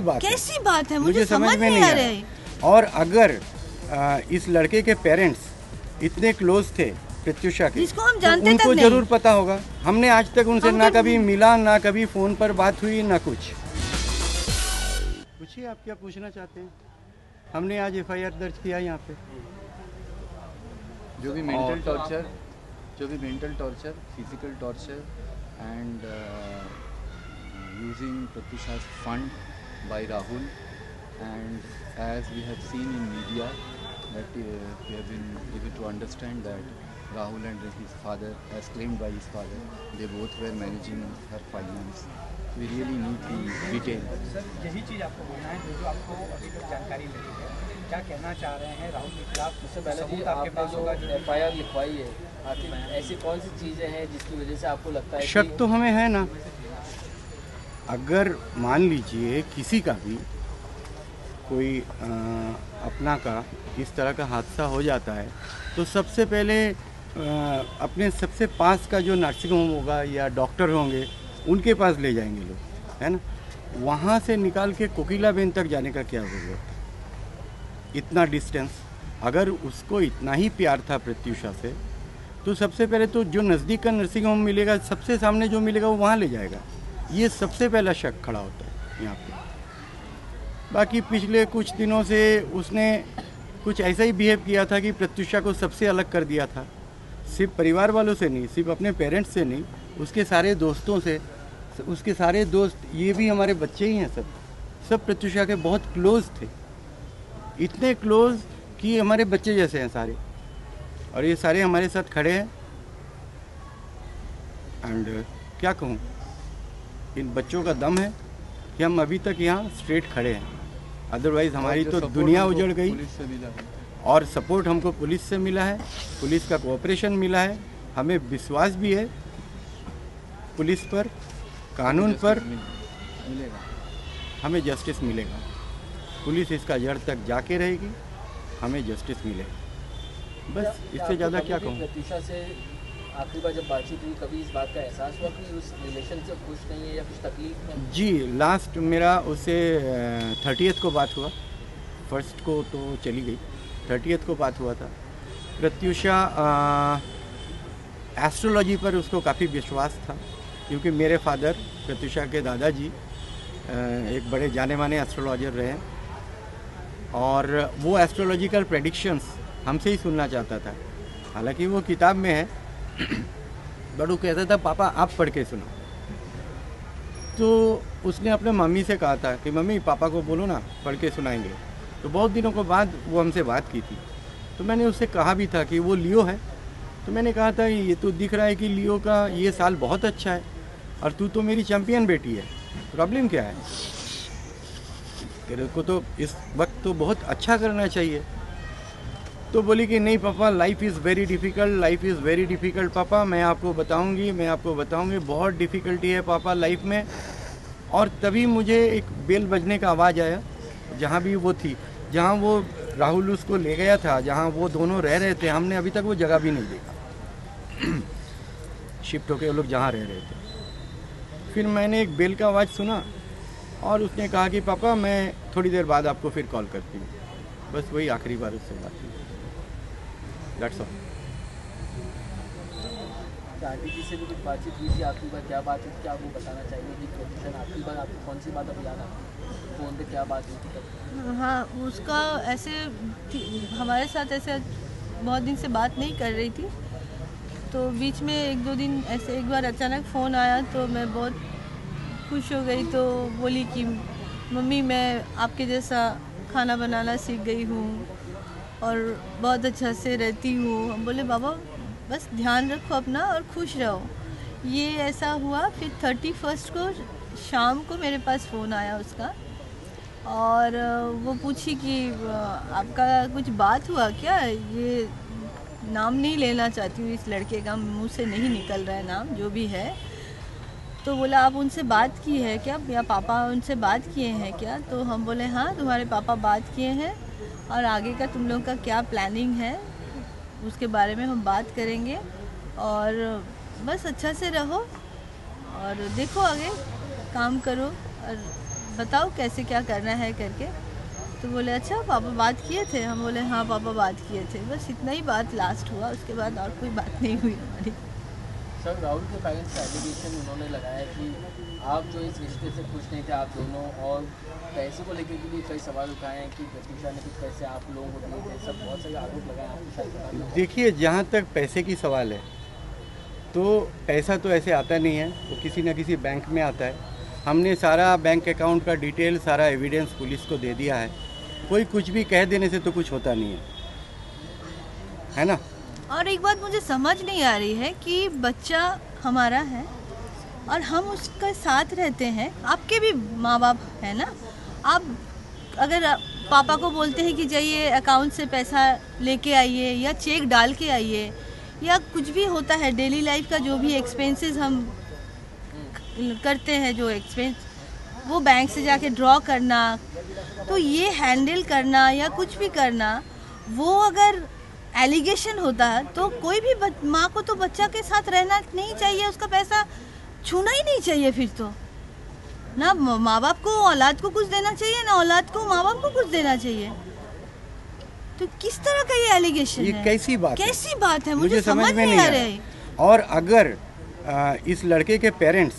कैसी बात है, मुझे समझ में नहीं आ रही है। और अगर इस लड़के के पेरेंट्स इतने क्लोज थे प्रत्युषा के, जिसको हम जानते तो उनको तक जरूर पता होगा। हमने आज तक उनसे ना कभी मिला, ना कभी फोन पर बात हुई, ना कुछ। पूछिए आप क्या पूछना चाहते हैं। हमने आज FIR दर्ज किया यहाँ पे। जो भी mental torture, physical torture and using Pratyusha's fund by Rahul, and as we have seen in media that we have been able to understand that Rahul and his father, as claimed by his father, they both were managing her finance. We really need the details. Sir, यही चीज़ आपको बोलना है जो आपको अभी तक जानकारी मिली है, क्या कहना चाह रहे हैं राहुल के खिलाफ? उससे पहले जी आपके पास जो FIR लिखवाई है, आखिर ऐसी कौन सी चीज़ें हैं जिसकी वजह से आपको लगता है? शक तो हमें है ना। अगर मान लीजिए किसी का भी कोई अपना का इस तरह का हादसा हो जाता है, तो सबसे पहले अपने सबसे पास का जो नर्सिंग होम होगा या डॉक्टर होंगे, उनके पास ले जाएंगे लोग, है ना। वहाँ से निकाल के कोकिलाबेन तक जाने का क्या ज़रूरत है, इतना डिस्टेंस। अगर उसको इतना ही प्यार था प्रत्युषा से, तो सबसे पहले तो जो नज़दीक का नर्सिंग होम मिलेगा, सबसे सामने जो मिलेगा वो वहाँ ले जाएगा। ये सबसे पहला शक खड़ा होता है यहाँ पे। बाकी पिछले कुछ दिनों से उसने कुछ ऐसा ही बिहेव किया था कि प्रत्युषा को सबसे अलग कर दिया था। सिर्फ परिवार वालों से नहीं, सिर्फ अपने पेरेंट्स से नहीं, उसके सारे दोस्तों से। उसके सारे दोस्त, ये भी हमारे बच्चे ही हैं, सब प्रत्युषा के बहुत क्लोज थे, इतने क्लोज कि हमारे बच्चे जैसे हैं सारे। और ये सारे हमारे साथ खड़े हैं। एंड क्या कहूँ, इन बच्चों का दम है कि हम अभी तक यहाँ स्ट्रेट खड़े हैं। अदरवाइज़ हमारी तो दुनिया उजड़ गई। और सपोर्ट हमको पुलिस से मिला है, पुलिस का कोऑपरेशन मिला है। हमें विश्वास भी है पुलिस पर, कानून पर। हमें जस्टिस मिलेगा। पुलिस इसका जड़ तक जाके रहेगी, हमें जस्टिस मिलेगा। बस इससे ज़्यादा क्या कहूँ। प्रत्युषा से आखिरी बार जब बातचीत हुई, कभी इस बात का एहसास हुआ कि उस रिलेशन से खुश नहीं है या कुछ तकलीफ है? जी, लास्ट मेरा उससे 30th को बात हुआ। फर्स्ट को तो चली गई, 30th को बात हुआ था। प्रत्युषा एस्ट्रोलॉजी पर उसको काफ़ी विश्वास था, क्योंकि मेरे फादर प्रत्युषा के दादाजी एक बड़े जाने माने एस्ट्रोलॉजर रहे हैं, और वो एस्ट्रोलॉजिकल प्रेडिक्शंस हमसे ही सुनना चाहता था। हालांकि वो किताब में है, बट वो कहता था पापा आप पढ़ के सुनो। तो उसने अपने मम्मी से कहा था कि मम्मी पापा को बोलो ना, पढ़ के सुनाएंगे। तो बहुत दिनों के बाद वो हमसे बात की थी। तो मैंने उससे कहा भी था कि वो लियो है। तो मैंने कहा था ये तो दिख रहा है कि लियो का ये साल बहुत अच्छा है, और तू तो मेरी चैम्पियन बेटी है, प्रॉब्लम क्या है? तेरे को तो इस वक्त तो बहुत अच्छा करना चाहिए। तो बोली कि नहीं पापा, life is very difficult, life is very difficult पापा, मैं आपको बताऊंगी, बहुत डिफ़िकल्टी है पापा लाइफ में। और तभी मुझे एक बेल बजने का आवाज़ आया, जहाँ भी वो थी, जहाँ वो राहुल उसको ले गया था, जहाँ वो दोनों रह रहे थे। हमने अभी तक वो जगह भी नहीं देखा, शिफ्ट होके वो लोग जहाँ रह रहे थे। फिर मैंने एक बेल का आवाज़ सुना, और उसने कहा कि पापा मैं थोड़ी देर बाद आपको फिर कॉल करती हूँ। बस वही आखिरी बार उससे बात हुई। That's all. आंटी जी से भी कुछ बातचीत हुई थी आखिरी बार? क्या बात हुई, क्या वो बताना चाहिए कि प्रत्युषा आखिरी बार आपको कौन सी बात अब याद आती, फ़ोन पे क्या बात हुई थी तब? हाँ, उसका ऐसे हमारे साथ ऐसे बहुत दिन से बात नहीं कर रही थी। तो बीच में 1-2 दिन ऐसे एक बार अचानक फ़ोन आया, तो मैं बहुत खुश हो गई। तो बोली कि मम्मी मैं आपके जैसा खाना बनाना सीख गई हूँ और बहुत अच्छा से रहती हूँ। हम बोले बाबा बस ध्यान रखो अपना और खुश रहो। ये ऐसा हुआ। फिर 31 को शाम को मेरे पास फ़ोन आया उसका, और वो पूछी कि आपका कुछ बात हुआ क्या? ये नाम नहीं लेना चाहती हूँ, इस लड़के का मुंह से नहीं निकल रहा है नाम, जो भी है। तो बोला आप उनसे बात की है क्या, या पापा उनसे बात किए हैं क्या? तो हम बोले हाँ तुम्हारे पापा बात किए हैं, और आगे का तुम लोग का क्या प्लानिंग है उसके बारे में हम बात करेंगे। और बस अच्छा से रहो और देखो, आगे काम करो और बताओ कैसे क्या करना है करके। तो बोले अच्छा पापा बात किए थे। हम बोले हाँ पापा बात किए थे। बस इतना ही बात लास्ट हुआ, उसके बाद और कोई बात नहीं हुई हमारी। सर राहुल के पेरेंट्स का एलिगेशन उन्होंने लगाया कि आप जो इस रिश्ते से खुश नहीं थे आप दोनों, और पैसे को लेकर के भी कई सवाल उठाए हैं कि प्रत्युषा ने कुछ पैसे आप लोगों को दिए थे, सब बहुत सारे आरोप लगाए आपके साथ। देखिए, जहाँ तक पैसे की सवाल है तो पैसा तो ऐसे आता नहीं है, वो किसी न किसी बैंक में आता है। हमने सारा बैंक अकाउंट का डिटेल, सारा एविडेंस पुलिस को दे दिया है। कोई कुछ भी कह देने से तो कुछ होता नहीं है ना। और एक बात मुझे समझ नहीं आ रही है कि बच्चा हमारा है और हम उसके साथ रहते हैं। आपके भी माँ बाप है ना, आप अगर पापा को बोलते हैं कि जाइए अकाउंट से पैसा लेके आइए या चेक डाल के आइए, या कुछ भी होता है डेली लाइफ का जो भी एक्सपेंसेस हम करते हैं, जो एक्सपेंस वो बैंक से जाके ड्रॉ करना, तो ये हैंडल करना या कुछ भी करना, वो अगर एलिगेशन होता है तो कोई भी माँ को तो बच्चा के साथ रहना नहीं चाहिए, उसका पैसा छूना ही नहीं चाहिए। फिर तो ना माँ बाप को औलाद को कुछ देना चाहिए, ना औलाद को माँ बाप को कुछ देना चाहिए। तो किस तरह का ये एलिगेशन ये है? कैसी बात है? मुझे समझ नहीं आ रही। और अगर इस लड़के के पेरेंट्स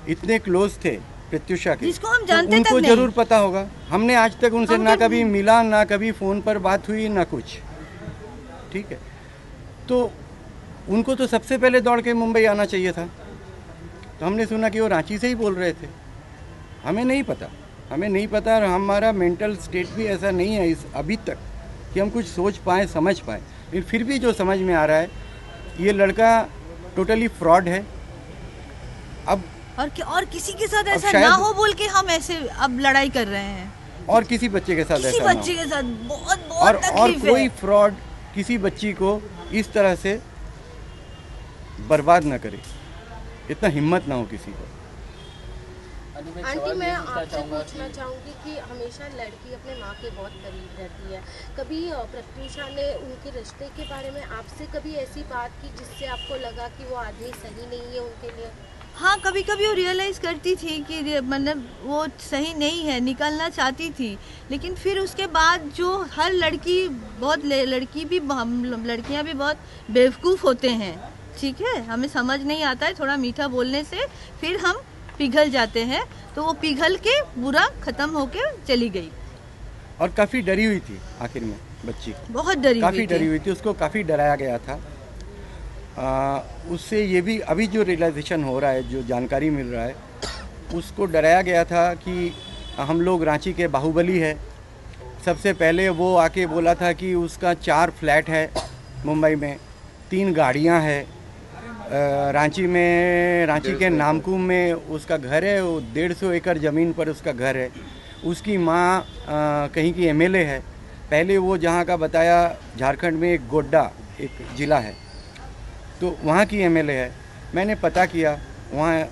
इतने क्लोज थे प्रत्युषा के, जिसको हम जानते तो उनको तक जरूर पता होगा। हमने आज तक उनसे ना कभी मिला, ना कभी फ़ोन पर बात हुई, ना कुछ। ठीक है, तो उनको तो सबसे पहले दौड़ के मुंबई आना चाहिए था। तो हमने सुना कि वो रांची से ही बोल रहे थे। हमें नहीं पता और हमारा मेंटल स्टेट भी ऐसा नहीं है इस अभी तक कि हम कुछ सोच पाएँ, समझ पाएँ। लेकिन फिर भी जो समझ में आ रहा है, ये लड़का टोटली फ्रॉड है। अब और किसी के साथ ऐसा ना हो बोल के हम ऐसे अब लड़ाई कर रहे हैं, और किसी बच्चे के साथ किसी ऐसा बच्चे के साथ बहुत और तकलीफ कोई है। फ्रॉड किसी बच्ची को इस तरह से बर्बाद ना करे, इतना हिम्मत ना हो किसी को। आंटी मैं आपसे पूछना चाहूँगी कि हमेशा लड़की अपने माँ के बहुत करीब रहती है, कभी प्रत्युषा ने उनके रिश्ते के बारे में आपसे कभी ऐसी बात की जिससे आपको लगा कि वो आदमी सही नहीं है उनके लिए? हाँ, कभी कभी वो रियलाइज़ करती थी कि मतलब वो सही नहीं है, निकलना चाहती थी। लेकिन फिर उसके बाद जो हर लड़की लड़कियाँ भी बहुत बेवकूफ़ होते हैं। ठीक है, हमें समझ नहीं आता है, थोड़ा मीठा बोलने से फिर हम पिघल जाते हैं। तो वो पिघल के बुरा ख़त्म होके चली गई। और काफ़ी डरी हुई थी आखिर में बच्ची, बहुत डरी हुई थी। उसको काफ़ी डराया गया था। उससे ये भी अभी जो रियलाइजेशन हो रहा है, जो जानकारी मिल रहा है, उसको डराया गया था कि हम लोग रांची के बाहुबली है। सबसे पहले वो आके बोला था कि उसका 4 फ्लैट है मुंबई में, 3 गाड़ियां हैं। रांची के नामकुम में उसका घर है, वो 150 एकड़ ज़मीन पर उसका घर है। उसकी माँ कहीं की MLA है। पहले वो जहाँ का बताया, झारखंड में एक गोड्डा एक ज़िला है, तो वहाँ की MLA है। मैंने पता किया, वहाँ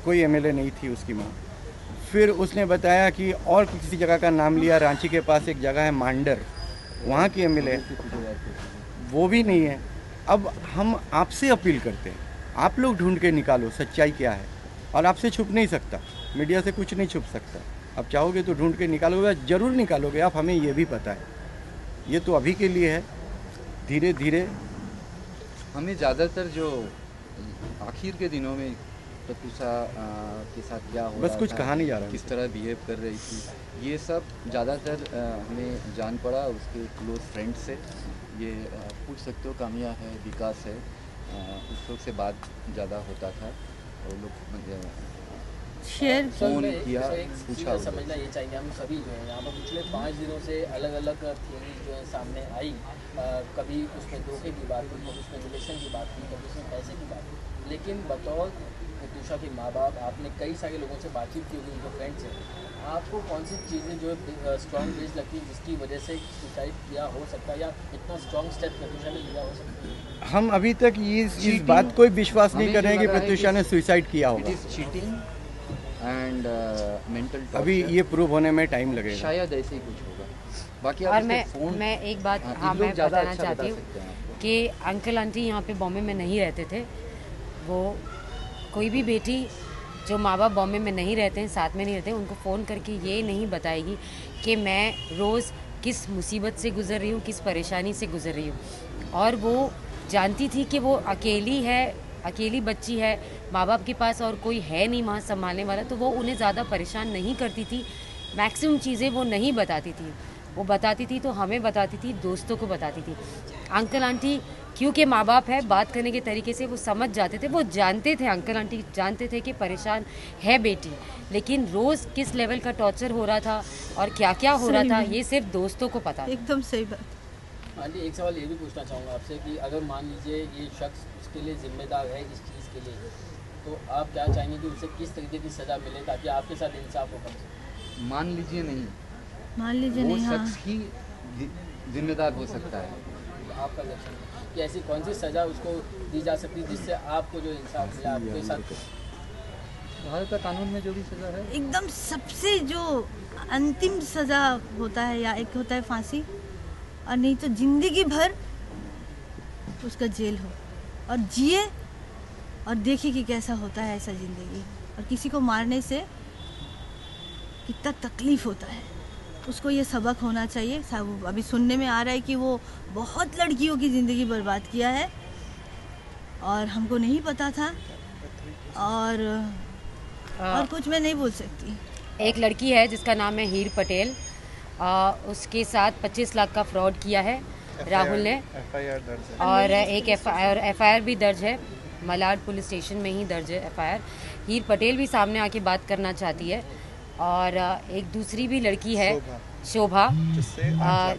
कोई MLA नहीं थी उसकी माँ। फिर उसने बताया कि और किसी जगह का नाम लिया, रांची के पास एक जगह है मांडर, वहाँ की MLA है, वो भी नहीं है। अब हम आपसे अपील करते हैं, आप लोग ढूंढ के निकालो सच्चाई क्या है। और आपसे छुप नहीं सकता, मीडिया से कुछ नहीं छुप सकता। आप चाहोगे तो ढूंढ के निकालोगे, ज़रूर निकालोगे आप, हमें ये भी पता है। ये तो अभी के लिए है, धीरे धीरे। हमें ज़्यादातर जो आखिर के दिनों में प्रत्युषा के साथ क्या हो बस कुछ कहा नहीं जा रहा, किस तरह बिहेव कर रही थी, ये सब ज़्यादातर हमें जान पड़ा उसके क्लोज फ्रेंड से। ये पूछ सकते हो, कामिया है, विकास है, उस लोग से बात ज़्यादा होता था। और लोग शेयर फोन किया, पूछा। समझना ये चाहिए हम सभी जो है यहाँ पर पिछले 5 दिनों से अलग अलग थियरी जो है सामने आई। कभी उसमें धोखे की बात हुई, कभी उसमें रिलेशन की बात हुई, कभी उसमें पैसे की बात हुई। लेकिन बतौर प्रत्युषा के माँ बाप, आपने कई सारे लोगों से बातचीत की होगी, उनके फ्रेंड्स हैं, आपको कौन सी चीज़ें जो स्ट्रॉन्ग बेस लगती है जिसकी वजह से सुसाइड किया हो सकता है, या इतना स्ट्रॉन्ग स्टेप प्रत्युषा ने लिया हो सकता है? हम अभी तक इस बात को विश्वास नहीं कर रहे हैं कि प्रत्युषा ने सुसाइड किया होगा। चीटिंग एंड मेंटल, अभी ये प्रूव होने में टाइम लगेगा, शायद ऐसे ही कुछ होगा। बाकी और मैं एक बात मैं बताना चाहती हूँ कि अंकल आंटी यहाँ पे बॉम्बे में नहीं रहते थे। वो कोई भी बेटी जो माँ बाप बॉम्बे में नहीं रहते हैं, साथ में नहीं रहते हैं, उनको फ़ोन करके ये नहीं बताएगी कि मैं रोज़ किस मुसीबत से गुज़र रही हूँ, किस परेशानी से गुज़र रही हूँ। और वो जानती थी कि वो अकेली है, अकेली बच्ची है, माँ बाप के पास और कोई है नहीं वहाँ संभालने वाला, तो वो उन्हें ज़्यादा परेशान नहीं करती थी। मैक्सिमम चीज़ें वो नहीं बताती थी, वो बताती थी तो हमें बताती थी, दोस्तों को बताती थी। अंकल आंटी क्योंकि माँ बाप है, बात करने के तरीके से वो समझ जाते थे, वो जानते थे, अंकल आंटी जानते थे कि परेशान है बेटी, लेकिन रोज़ किस लेवल का टॉर्चर हो रहा था और क्या क्या हो रहा था ये सिर्फ दोस्तों को पता था। एकदम सही बात। आंटी एक सवाल ये भी पूछना चाहूँगा आपसे कि अगर मान लीजिए ये शख्स उसके लिए जिम्मेदार है इस चीज़ के लिए, तो आप क्या चाहेंगे कि उसे किस तरीके की सज़ा मिले ताकि आपके साथ इंसाफ हो पाए? मान लीजिए नहीं, मान लीजिए वो नहीं, हाँ शख्स ही जिम्मेदार हो सकता है। आपका क्या कहना है कि ऐसी कौन सी सज़ा उसको दी जा सकती है जिससे आपको जो इंसाफ मिला आपके साथ? भारत का कानून में जो भी सज़ा है, एकदम सबसे जो अंतिम सज़ा होता है, या एक होता है फांसी, और नहीं तो जिंदगी भर उसका जेल हो, और जिए और देखिए कि कैसा होता है ऐसा ज़िंदगी। और किसी को मारने से कितना तकलीफ़ होता है, उसको ये सबक होना चाहिए। अभी सुनने में आ रहा है कि वो बहुत लड़कियों की ज़िंदगी बर्बाद किया है और हमको नहीं पता था, और कुछ मैं नहीं बोल सकती। एक लड़की है जिसका नाम है हीर पटेल, उसके साथ 25 लाख का फ्रॉड किया है राहुल ने, और एक एफआईआर भी दर्ज है, मलाड पुलिस स्टेशन में ही दर्ज है एफआईआर। हीर पटेल भी सामने आके बात करना चाहती है। और एक दूसरी भी लड़की है शोभा,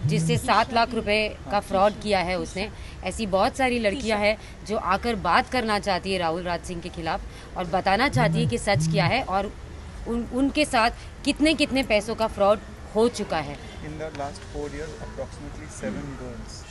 जिससे 7 लाख रुपए का फ्रॉड किया है उसने। ऐसी बहुत सारी लड़कियां हैं जो आकर बात करना चाहती है राहुल राज सिंह के खिलाफ और बताना चाहती है कि सच क्या है और उनके साथ कितने कितने पैसों का फ्रॉड हो चुका है। In the last 4 years, approximately 7 girls